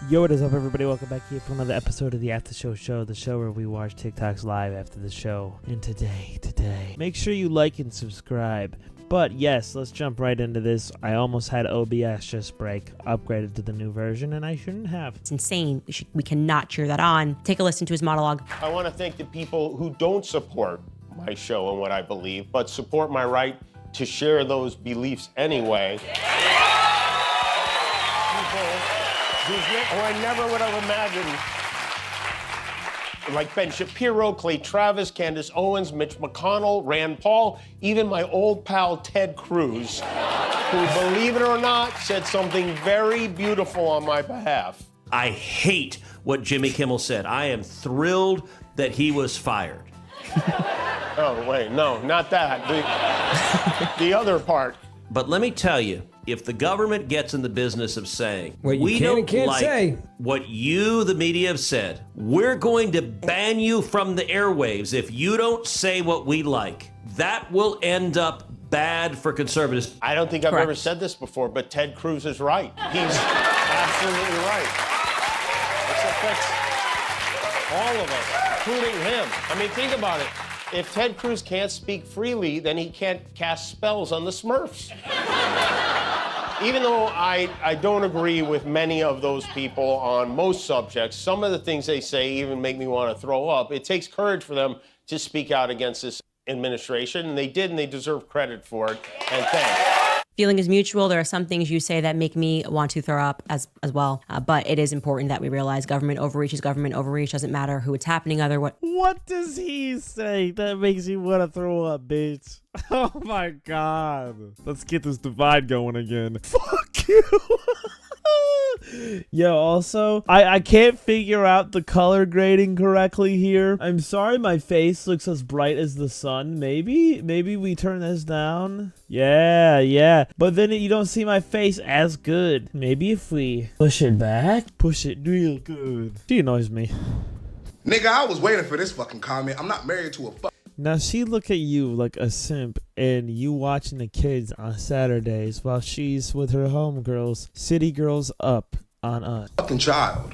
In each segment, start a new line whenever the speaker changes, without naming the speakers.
Yo, what is up, everybody? Welcome back here for another episode of the After Show, the show where we watch TikToks live after the show. And today, make sure you like and subscribe. But yes, let's jump right into this. I almost had OBS just break, upgraded to the new version, and I shouldn't have.
It's insane. We cannot cheer that on. Take a listen to his monologue.
I want to thank the people who don't support my show and what I believe, but support my right to share those beliefs anyway. Who I never would have imagined, like Ben Shapiro, Clay Travis, Candace Owens, Mitch McConnell, Rand Paul, even my old pal Ted Cruz, who, believe it or not, said something very beautiful on my behalf.
I hate what Jimmy Kimmel said. I am thrilled that he was fired.
Oh, wait, no, not that. The other part.
But let me tell you, if the government gets in the business of saying,
we don't like
what you, the media, have said, we're going to ban you from the airwaves if you don't say what we like, that will end up bad for conservatives.
I don't think I've ever said this before, but Ted Cruz is right. He's absolutely right. This affects all of us, including him. I mean, think about it. If Ted Cruz can't speak freely, then he can't cast spells on the Smurfs. Even though I don't agree with many of those people on most subjects, some of the things they say even make me want to throw up. It takes courage for them to speak out against this administration, and they did, and they deserve credit for it, and thanks.
Feeling is mutual. There are some things you say that make me want to throw up as well. But it is important that we realize government overreach is government overreach. Doesn't matter who it's happening.
What does he say that makes you want to throw up, bitch? Oh my god. Let's get this divide going again. Fuck you. Yo, also, I can't figure out the color grading correctly here. I'm sorry my face looks as bright as the sun. Maybe we turn this down. Yeah. But then you don't see my face as good. Maybe if we push it back, push it real good. She annoys me.
Nigga, I was waiting for this fucking comment. I'm not married to a fuck.
Now she look at you like a simp and you watching the kids on Saturdays while she's with her homegirls, city girls up on us.
Fucking child.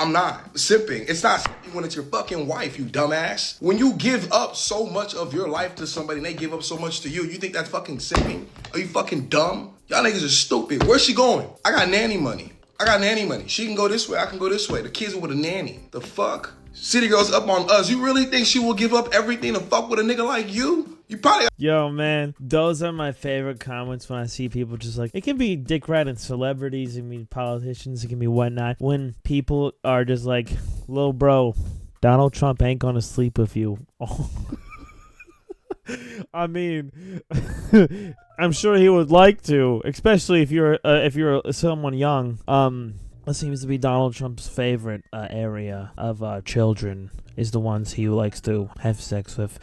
I'm not simping. It's not simping when it's your fucking wife, you dumbass. When you give up so much of your life to somebody and they give up so much to you, you think that's fucking simping? Are you fucking dumb? Y'all niggas are stupid. Where's she going? I got nanny money. She can go this way, I can go this way. The kids are with a nanny. The fuck? City girls up on us. You really think she will give up everything to fuck with a nigga like you? You probably...
Yo, man, those are my favorite comments when I see people just like... It can be dick riding celebrities, it can be politicians, it can be whatnot. When people are just like, little bro, Donald Trump ain't gonna sleep with you. I mean, I'm sure he would like to, especially if you're someone young. That seems to be Donald Trump's favorite area of children is the ones he likes to have sex with.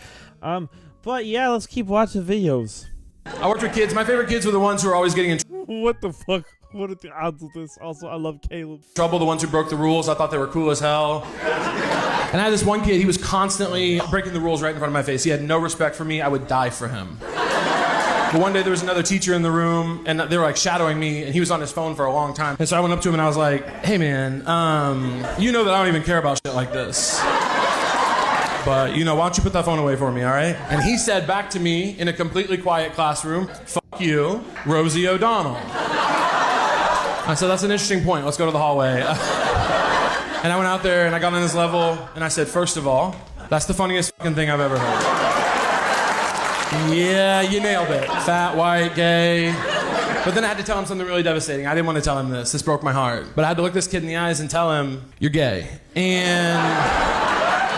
But yeah, let's keep watching videos.
I worked with kids. My favorite kids were the ones who are always getting in
What the fuck? What are the odds of this? Also, I love Caleb.
trouble, the ones who broke the rules. I thought they were cool as hell. And I had this one kid, he was constantly breaking the rules right in front of my face. He had no respect for me. I would die for him. But one day there was another teacher in the room and they were like shadowing me and he was on his phone for a long time. And so I went up to him and I was like, hey man, you know that I don't even care about shit like this. But why don't you put that phone away for me, all right? And he said back to me in a completely quiet classroom, fuck you, Rosie O'Donnell. I said, that's an interesting point. Let's go to the hallway. And I went out there and I got on his level and I said, first of all, that's the funniest fucking thing I've ever heard. Yeah, you nailed it. Fat, white, gay. But then I had to tell him something really devastating. I didn't want to tell him this. This broke my heart. But I had to look this kid in the eyes and tell him, you're gay. And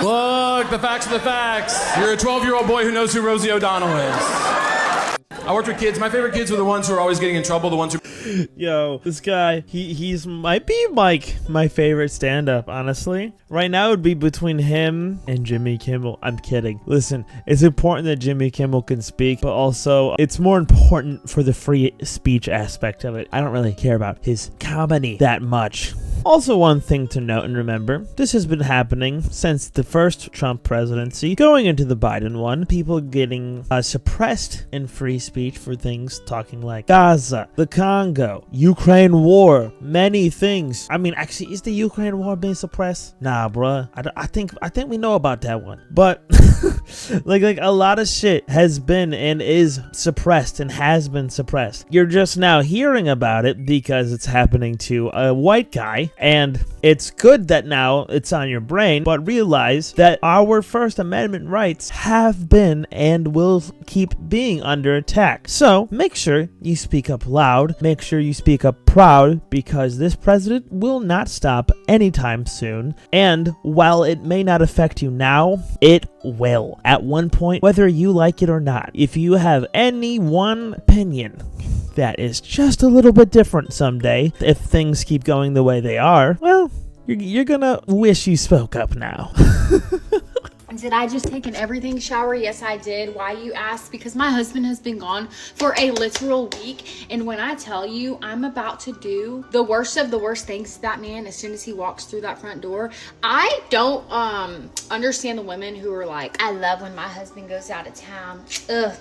look, the facts are the facts. You're a 12-year-old boy who knows who Rosie O'Donnell is. I worked with kids. My favorite kids were the ones who are always getting in trouble, the ones who...
Yo, this guy, he's might be like my favorite stand-up, honestly. Right now it would be between him and Jimmy Kimmel. I'm kidding. Listen, it's important that Jimmy Kimmel can speak, but also it's more important for the free speech aspect of it. I don't really care about his comedy that much. Also, one thing to note and remember, this has been happening since the first Trump presidency, going into the Biden one, people getting suppressed in free speech for things talking like Gaza, the Congo, Ukraine war, many things. I mean, actually, is the Ukraine war being suppressed? Nah, bruh. I think we know about that one. But like a lot of shit has been and is suppressed and has been suppressed. You're just now hearing about it because it's happening to a white guy, and it's good that now it's on your brain, but realize that our First Amendment rights have been and will keep being under attack. So make sure you speak up loud, make sure you speak up proud, because this president will not stop anytime soon. And while it may not affect you now, it will at one point, whether you like it or not. If you have any one opinion that is just a little bit different someday, if things keep going the way they are, well, you're gonna wish you spoke up now.
Did I just take an everything shower? Yes, I did. Why, you asked? Because my husband has been gone for a literal week. And when I tell you, I'm about to do the worst of the worst things to that man as soon as he walks through that front door. I don't understand the women who are like, I love when my husband goes out of town. Ugh.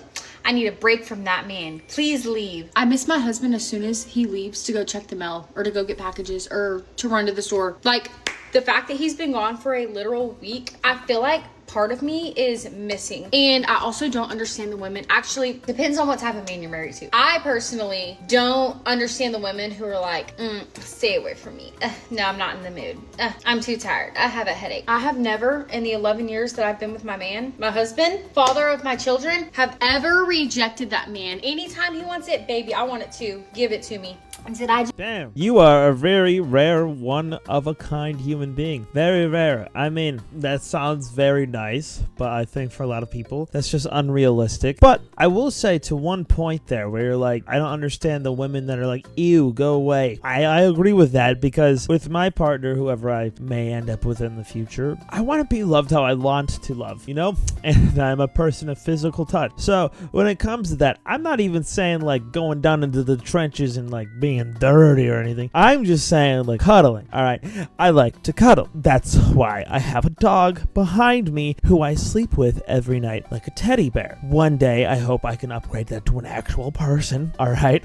I need a break from that man. Please leave. I miss my husband as soon as he leaves to go check the mail or to go get packages or to run to the store. Like, the fact that he's been gone for a literal week, I feel like part of me is missing. And I also don't understand the women. Actually, depends on what type of man you're married to. I personally don't understand the women who are like, stay away from me. No, I'm not in the mood. I'm too tired. I have a headache. I have never, in the 11 years that I've been with my man, my husband, father of my children, have ever rejected that man. Anytime he wants it, baby, I want it too. Give it to me. Did I
Damn. You are a very rare, one-of-a-kind human being. Very rare. I mean, that sounds very nice, but I think for a lot of people, that's just unrealistic. But I will say to one point there where you're like, I don't understand the women that are like, ew, go away. I agree with that, because with my partner, whoever I may end up with in the future, I want to be loved how I want to love, you know? And I'm a person of physical touch. So when it comes to that, I'm not even saying like going down into the trenches and like being dirty or anything. I'm just saying like cuddling. All right, I like to cuddle. That's why I have a dog behind me who I sleep with every night like a teddy bear. One day I hope I can upgrade that to an actual person. All right.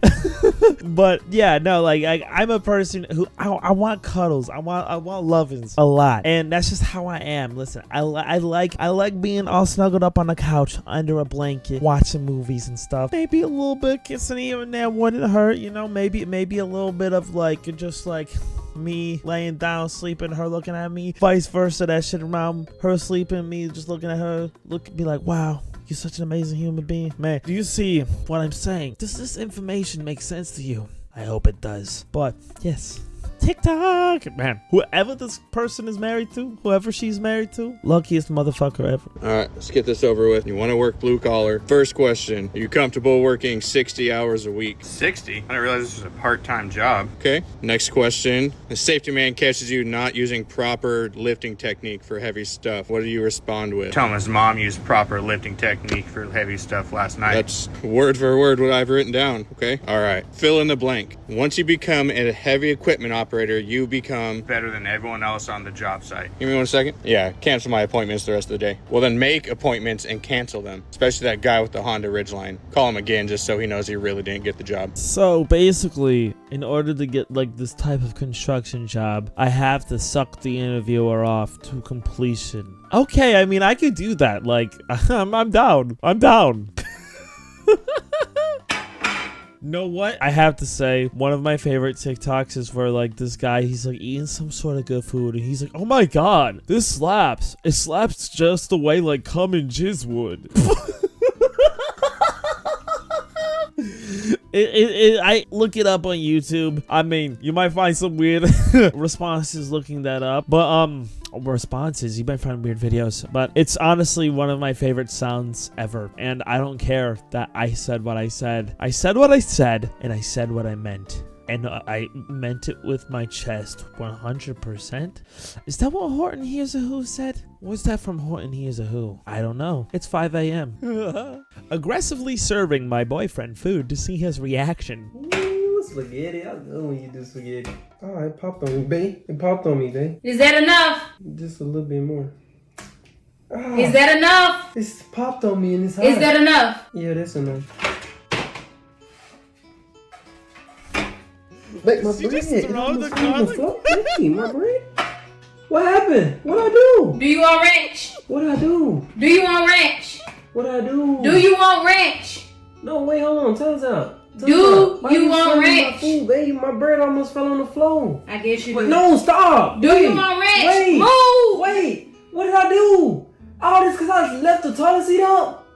But yeah, no, like I'm a person who I want cuddles. I want lovings a lot, and that's just how I am. Listen, I like being all snuggled up on the couch under a blanket watching movies and stuff. Maybe a little bit kissing here and there wouldn't hurt, you know. Maybe a little bit of like just like me laying down sleeping, her looking at me, vice versa, that shit around, her sleeping, me just looking at her, be like, wow, you're such an amazing human being. Man, do you see what I'm saying? Does this information make sense to you? I hope it does. But yes, TikTok, man, whoever this person is married to, whoever she's married to, luckiest motherfucker ever.
All right, let's get this over with. You want to work blue collar. First question, are you comfortable working 60 hours a week?
60? I didn't realize this was a part-time job.
Okay, next question. The safety man catches you not using proper lifting technique for heavy stuff. What do you respond with?
Tell him his mom used proper lifting technique for heavy stuff last night.
That's word for word what I've written down, okay? All right, fill in the blank. Once you become a heavy equipment operator, you become
better than everyone else on the job site.
Give me 1 second. Yeah, cancel my appointments the rest of the day. Well, then make appointments and cancel them. Especially that guy with the Honda Ridgeline. Call him again just so he knows he really didn't get the job.
So basically, in order to get like this type of construction job, I have to suck the interviewer off to completion. Okay, I mean, I could do that. Like, I'm down. I'm down. Know what? I have to say, one of my favorite TikToks is where like this guy, he's like eating some sort of good food, and he's like, oh my god, this slaps. It slaps just the way like cum and jizz would. I look it up on YouTube. I mean, you might find some weird responses looking that up, but responses, you might find weird videos, but it's honestly one of my favorite sounds ever, and I don't care that I said what I said. I said what I said, and I said what I meant. And I meant it with my chest 100%. Is that what Horton Hears a Who said? What's that from Horton Hears a Who? I don't know. It's 5 a.m. Aggressively serving my boyfriend food to see his reaction. Ooh,
spaghetti. I love when you do spaghetti. Oh, it popped on me, babe. It popped on me, babe.
Is that enough?
Just a little bit more. Ah,
Is that enough?
it's popped on me and it's hot.
Is that enough?
Yeah, that's enough. Make my
Did you
bread.
just throw the garlic?
Hey, my bread. What happened? What I do?
Do you want ranch?
What I do?
Do you want ranch?
What I do?
Do you want ranch?
No, wait, hold on. Time's out.
Do you want ranch?
My food, babe? My bread almost fell on the floor.
I guess you
Wait,
do.
no, stop.
Do
Wait,
you want ranch?
Wait.
Move.
Wait. What did I do? All this because I left the toilet seat up?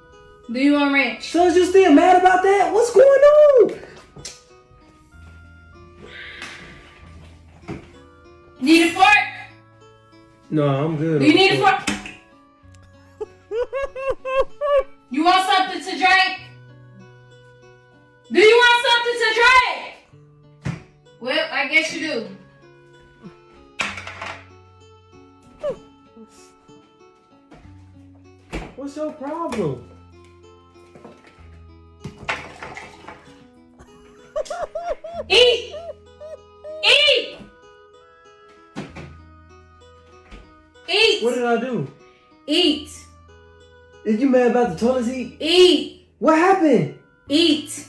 Do you want ranch?
So is you still mad about that? What's going on?
Need a fork?
No, I'm good.
Do you need a fork? You want something to drink? Do you want something to drink? Well, I guess you do.
What's your problem?
Eat! Eat! Eat!
What did I do?
Eat!
Is you mad about the toilet seat?
Eat!
What happened?
Eat!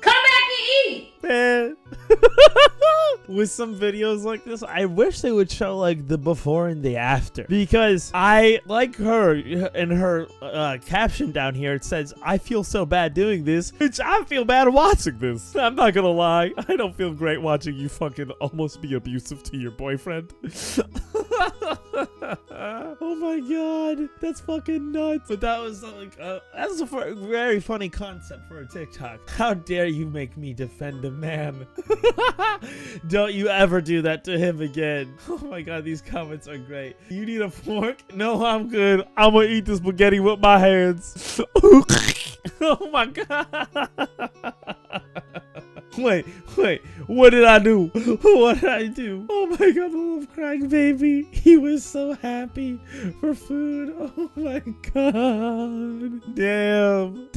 Come back and eat!
Man. With some videos like this, I wish they would show like the before and the after, because I like her in her caption down here. It says, "I feel so bad doing this," which I feel bad watching this. I'm not gonna lie, I don't feel great watching you fucking almost be abusive to your boyfriend. Oh my god, that's fucking nuts. But that was like that's a very funny concept for a TikTok. How dare you make me defend a man? Don't you ever do that to him again. Oh my god, these comments are great. You need a fork? No, I'm good. I'm gonna eat the spaghetti with my hands. Oh my god. Wait, what did I do? What did I do? Oh my god, the little crying baby. He was so happy for food. Oh my god. Damn.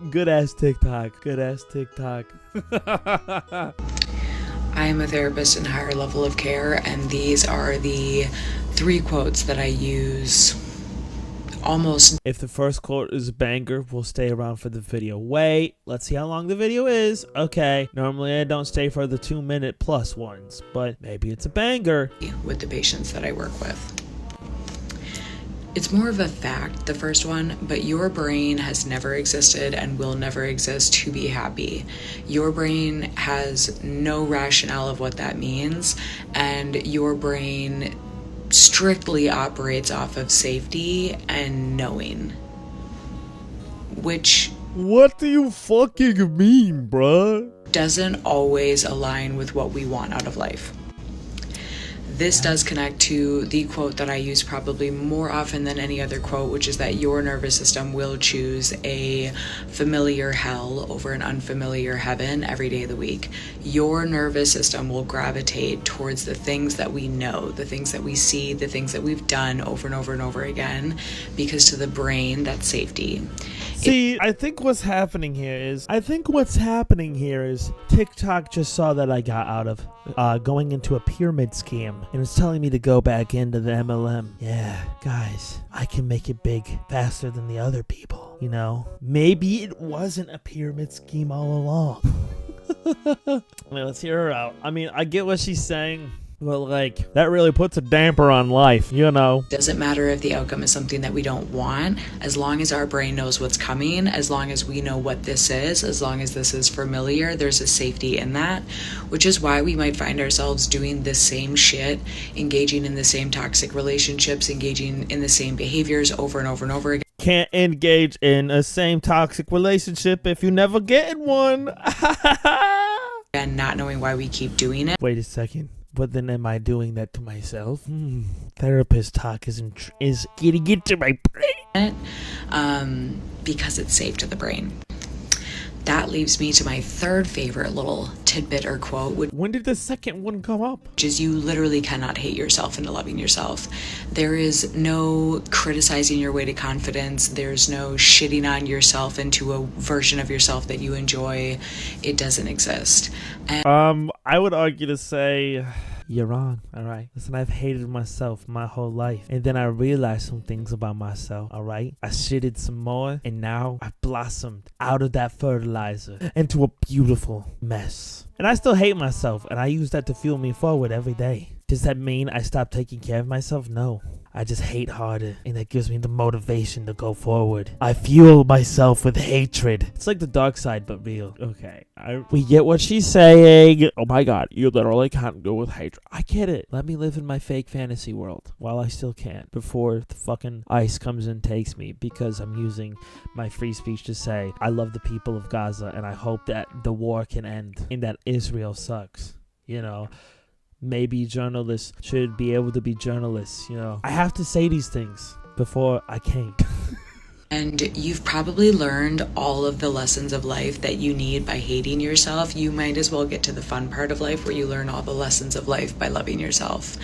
Good ass TikTok. Good ass TikTok.
I am a therapist in higher level of care, and these are the 3 quotes that I use almost.
If the first quote is a banger, we'll stay around for the video. Wait, let's see how long the video is. Okay, normally I don't stay for the 2-minute plus ones, but maybe it's a banger.
With the patients that I work with. It's more of a fact, the first one, but your brain has never existed and will never exist to be happy. Your brain has no rationale of what that means, and your brain strictly operates off of safety and knowing, which...
What do you fucking mean, bruh?
Doesn't always align with what we want out of life. This does connect to the quote that I use probably more often than any other quote, which is that your nervous system will choose a familiar hell over an unfamiliar heaven every day of the week. Your nervous system will gravitate towards the things that we know, the things that we see, the things that we've done over and over and over again, because to the brain, that's safety.
See, I think what's happening here is TikTok just saw that I got out of going into a pyramid scheme, and it's telling me to go back into the MLM. Yeah, guys, I can make it big faster than the other people, you know? Maybe it wasn't a pyramid scheme all along. I mean, let's hear her out. I mean, I get what she's saying, but like, that really puts a damper on life, you know?
Doesn't matter if the outcome is something that we don't want, as long as our brain knows what's coming, as long as we know what this is, as long as this is familiar, there's a safety in that, which is why we might find ourselves doing the same shit, engaging in the same toxic relationships, engaging in the same behaviors over and over and over again.
Can't engage in a same toxic relationship if you never get in one.
And not knowing why we keep doing it.
Wait a second. But then am I doing that to myself? Therapist talk is getting into my brain.
Because it's safe to the brain. That leaves me to my third favorite little tidbit or quote,
When did the second one come up?
which is you literally cannot hate yourself into loving yourself. There is no criticizing your way to confidence. There's no shitting on yourself into a version of yourself that you enjoy. It doesn't exist. And
I would argue to say you're wrong. All right. Listen, I've hated myself my whole life. And then I realized some things about myself. All right. I shitted some more. And now I blossomed out of that fertilizer into a beautiful mess. And I still hate myself. And I use that to fuel me forward every day. Does that mean I stopped taking care of myself? No. I just hate harder, and that gives me the motivation to go forward. I fuel myself with hatred. It's like the dark side, but real. Okay, we get what she's saying. Oh my god, you literally can't go with hatred. I get it. Let me live in my fake fantasy world while I still can, before the fucking ICE comes and takes me, because I'm using my free speech to say I love the people of Gaza, and I hope that the war can end, and that Israel sucks, you know? Maybe journalists should be able to be journalists, you know. I have to say these things before I can't.
And you've probably learned all of the lessons of life that you need by hating yourself. You might as well get to the fun part of life where you learn all the lessons of life by loving yourself.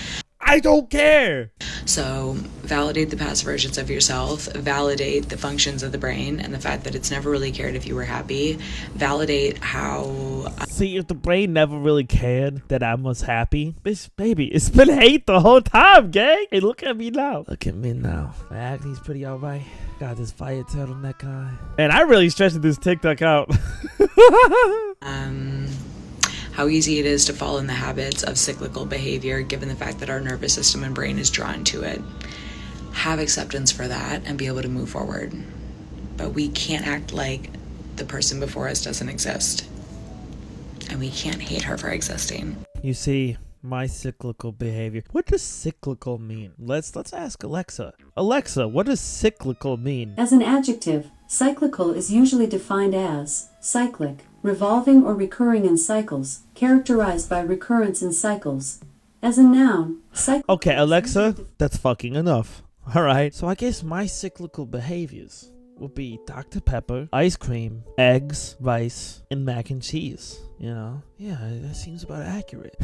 I don't care.
So validate the past versions of yourself, validate the functions of the brain and the fact that it's never really cared if you were happy, validate how...
See, if the brain never really cared that I was happy, bitch, baby, it's been hate the whole time, gang. Hey, look at me now. Look at me now. My acne's pretty alright. Got this fire turtleneck on. And I really stretched this TikTok out.
How easy it is to fall in the habits of cyclical behavior given the fact that our nervous system and brain is drawn to it. Have acceptance for that and be able to move forward. But we can't act like the person before us doesn't exist. And we can't hate her for existing.
You see, my cyclical behavior. What does cyclical mean? Let's ask Alexa. Alexa, what does cyclical mean?
As an adjective, cyclical is usually defined as cyclic, revolving or recurring in cycles, characterized by recurrence in cycles. As a noun,
Okay, Alexa, that's fucking enough. Alright, so I guess my cyclical behaviors would be Dr. Pepper, ice cream, eggs, rice, and mac and cheese. You know? Yeah, that seems about accurate.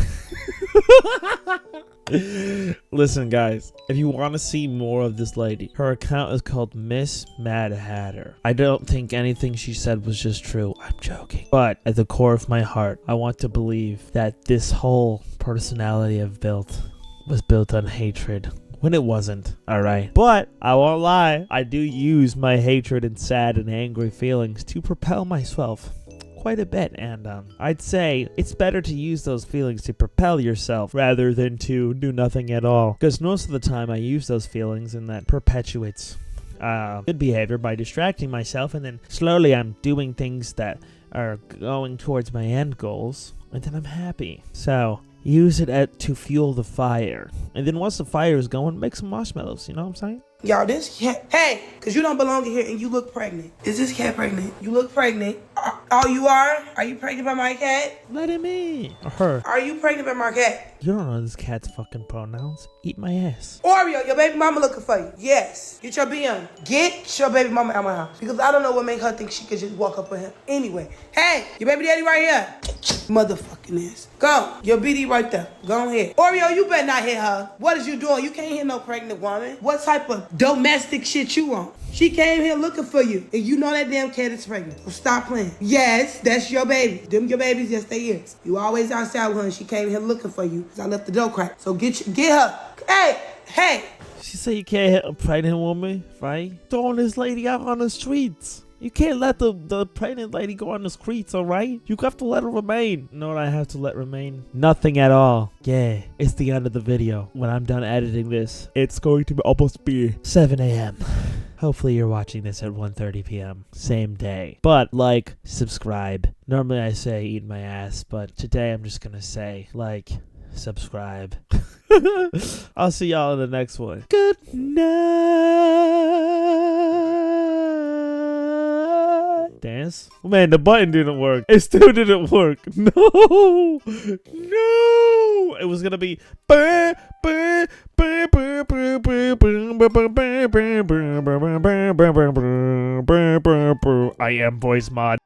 Listen, guys, if you want to see more of this lady, her account is called Miss Mad Hatter. I don't think anything she said was just true. I'm joking. But at the core of my heart, I want to believe that this whole personality I've built was built on hatred. When it wasn't, alright? But, I won't lie, I do use my hatred and sad and angry feelings to propel myself quite a bit, and I'd say it's better to use those feelings to propel yourself rather than to do nothing at all, because most of the time I use those feelings and that perpetuates good behavior by distracting myself, and then slowly I'm doing things that are going towards my end goals, and then I'm happy. So use it to fuel the fire, and then once the fire is going, make some marshmallows. You know what I'm saying?
Y'all, this cat, hey, because you don't belong in here and you look pregnant. Is this cat pregnant? You look pregnant. Oh, you are? Are you pregnant by my cat?
Let him in. Or her.
Are you pregnant by my cat?
You don't know this cat's fucking pronouns. Eat my ass.
Oreo, your baby mama looking for you. Yes. Get your BM. Get your baby mama out my house. Because I don't know what make her think she could just walk up with him. Anyway, hey, your baby daddy right here. Motherfucking ass. Go. Your BD right there. Go ahead. Oreo, you better not hit her. What is you doing? You can't hit no pregnant woman. What type of domestic shit you on? She came here looking for you. And you know that damn cat is pregnant. So stop playing. Yes, that's your baby. Them your babies, yes they is. You always outside with her and she came here looking for you. Cause I left the door cracked. So get her. Hey.
She said you can't hit a pregnant woman, right? Throwing this lady out on the streets. You can't let the pregnant lady go on the streets, alright? You have to let her remain. You know what I have to let remain? Nothing at all. Yeah, it's the end of the video. When I'm done editing this, it's going to almost be 7 a.m. Hopefully you're watching this at 1:30 p.m. Same day. But like, subscribe. Normally I say eat my ass, but today I'm just gonna say like, subscribe. I'll see y'all in the next one. Good night. Dance? Oh, man, the button didn't work. It still didn't work. No. It was gonna be I am voice mod.